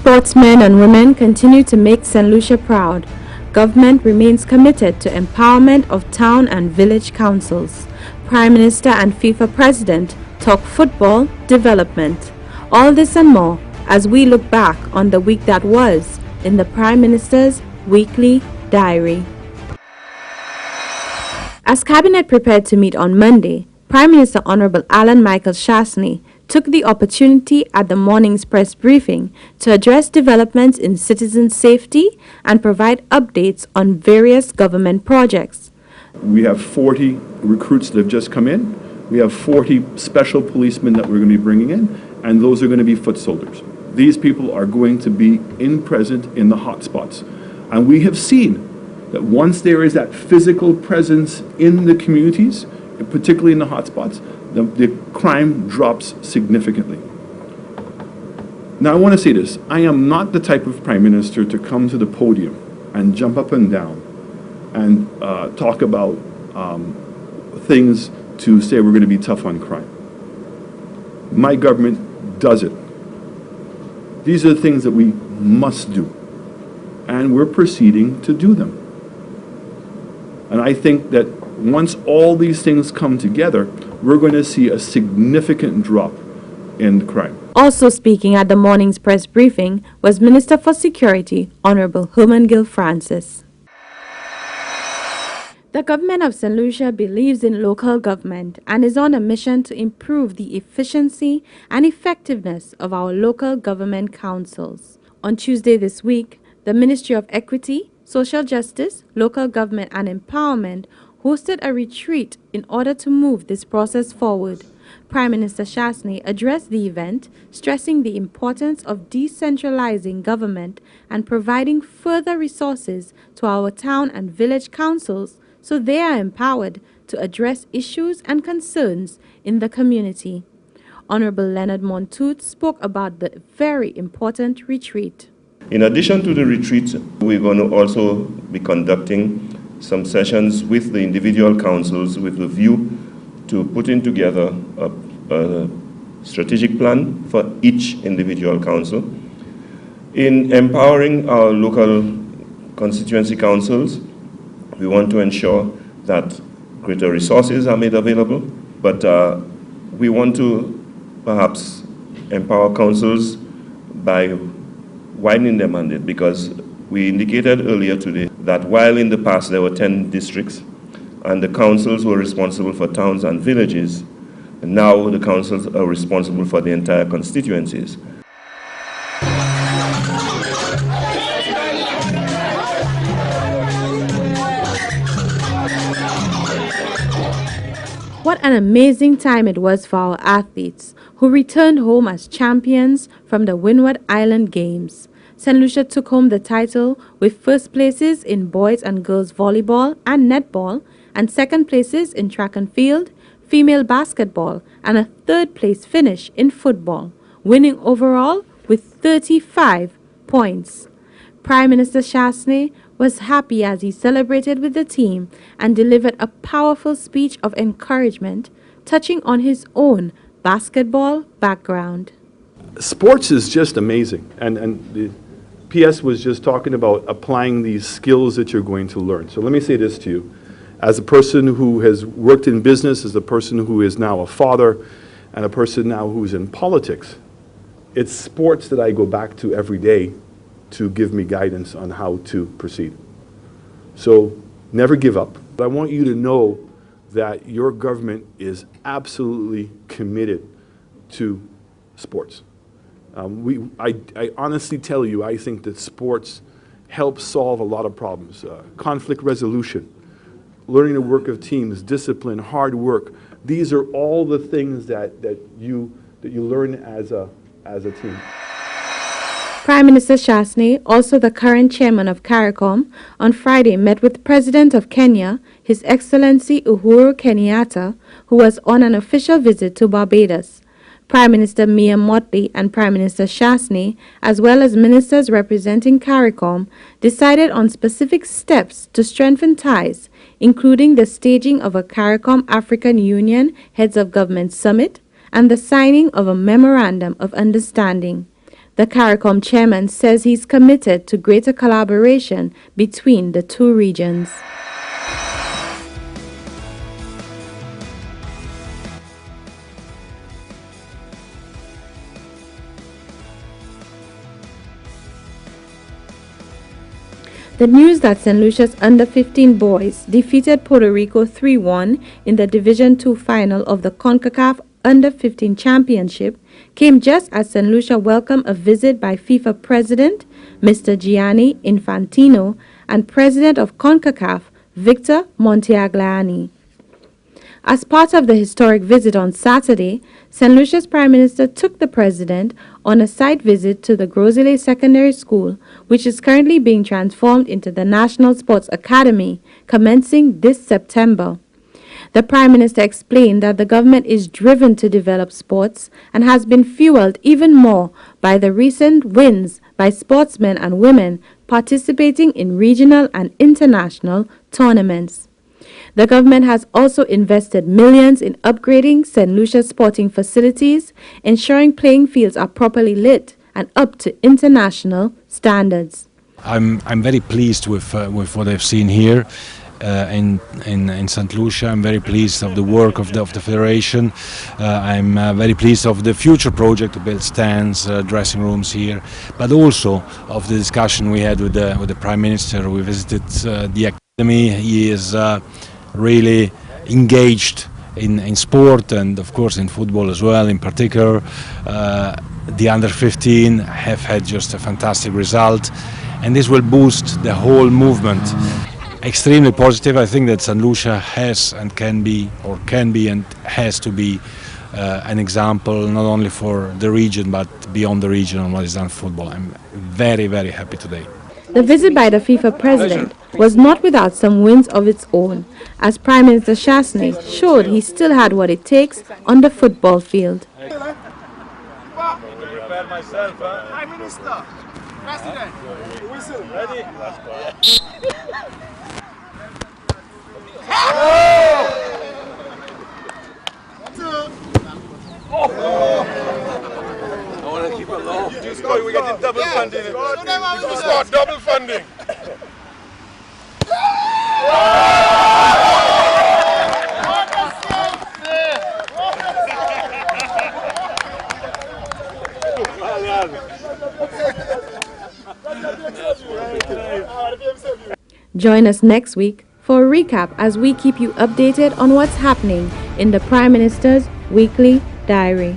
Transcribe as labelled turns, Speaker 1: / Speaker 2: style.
Speaker 1: Sportsmen and women continue to make St. Lucia proud. Government remains committed to empowerment of town and village councils. Prime Minister and FIFA President talk football development. All this and more as we look back on the week that was in the Prime Minister's weekly diary. As Cabinet prepared to meet on Monday, Prime Minister Honorable Alan Michael Chastanet took the opportunity at the morning's press briefing to address developments in citizen safety and provide updates on various government projects.
Speaker 2: We have 40 recruits that have just come in. We have 40 special policemen that we're going to be bringing in, and those are going to be foot soldiers. These people are going to be present in the hotspots. And we have seen that once there is that physical presence in the communities, particularly in the hotspots, the crime drops significantly. Now I want to say this, I am not the type of Prime Minister to come to the podium and jump up and down and talk about things to say we're going to be tough on crime. My government does it. These are the things that we must do, and we're proceeding to do them. And I think that once all these things come together, we're going to see a significant drop in crime.
Speaker 1: Also speaking at the morning's press briefing was Minister for Security, Honorable Herman Gill Francis. The government of St. Lucia believes in local government and is on a mission to improve the efficiency and effectiveness of our local government councils. On Tuesday this week, the Ministry of Equity, Social Justice, Local Government and Empowerment hosted a retreat in order to move this process forward. Prime Minister Chastanet addressed the event, stressing the importance of decentralizing government and providing further resources to our town and village councils so they are empowered to address issues and concerns in the community. Honorable Leonard Montoute spoke about the very important retreat.
Speaker 3: In addition to the retreat, we're going to also be conducting some sessions with the individual councils with a view to putting together a strategic plan for each individual council. In empowering our local constituency councils, we want to ensure that greater resources are made available, but we want to perhaps empower councils by widening their mandate, because we indicated earlier today that while in the past there were 10 districts and the councils were responsible for towns and villages, now the councils are responsible for the entire constituencies.
Speaker 1: What an amazing time it was for our athletes, who returned home as champions from the Windward Island Games. St. Lucia took home the title with first places in boys and girls volleyball and netball, and second places in track and field, female basketball, and a third place finish in football, winning overall with 35 points. Prime Minister Chastanet was happy as he celebrated with the team and delivered a powerful speech of encouragement, touching on his own basketball background.
Speaker 2: Sports is just amazing, and the PS was just talking about applying these skills that you're going to learn. So let me say this to you. As a person who has worked in business, as a person who is now a father, and a person now who's in politics, it's sports that I go back to every day to give me guidance on how to proceed. So never give up. But I want you to know that your government is absolutely committed to sports. I honestly tell you, I think that sports help solve a lot of problems. Conflict resolution, learning to work of teams, discipline, hard work. These are all the things that you learn as a team.
Speaker 1: Prime Minister Chastanet, also the current chairman of CARICOM, on Friday met with President of Kenya, His Excellency Uhuru Kenyatta, who was on an official visit to Barbados. Prime Minister Mia Mottley and Prime Minister Chastanet, as well as ministers representing CARICOM, decided on specific steps to strengthen ties, including the staging of a CARICOM African Union Heads of Government Summit and the signing of a Memorandum of Understanding. The CARICOM chairman says he's committed to greater collaboration between the two regions. The news that St. Lucia's under-15 boys defeated Puerto Rico 3-1 in the Division II final of the CONCACAF Under-15 Championship came just as St. Lucia welcomed a visit by FIFA President Mr. Gianni Infantino and President of CONCACAF Victor Monteaglani. As part of the historic visit on Saturday, St. Lucia's Prime Minister took the President on a site visit to the Grosile Secondary School, which is currently being transformed into the National Sports Academy, commencing this September. The Prime Minister explained that the government is driven to develop sports and has been fueled even more by the recent wins by sportsmen and women participating in regional and international tournaments. The government has also invested millions in upgrading St. Lucia's sporting facilities, ensuring playing fields are properly lit and up to international standards.
Speaker 4: I'm very pleased with what I've seen here in St. Lucia. I'm very pleased of the work of the federation. I'm very pleased of the future project to build stands, dressing rooms here, but also of the discussion we had with the Prime Minister. We visited the academy. He is really engaged in sport and of course in football as well. In particular, the under-15 have had just a fantastic result, and this will boost the whole movement. Extremely positive. I think that St. Lucia has and can be and has to be an example not only for the region but beyond the region on what is done in football. I'm very, very happy today.
Speaker 1: The visit by the FIFA president was not without some wins of its own, as Prime Minister Chastanet showed he still had what it takes on the football field.
Speaker 5: Prime Minister, President, whistle. Ready?
Speaker 6: I want to keep it low. Just go, we get the double funding. Just start double funding.
Speaker 1: Join us next week for a recap as we keep you updated on what's happening in the Prime Minister's Weekly Diary.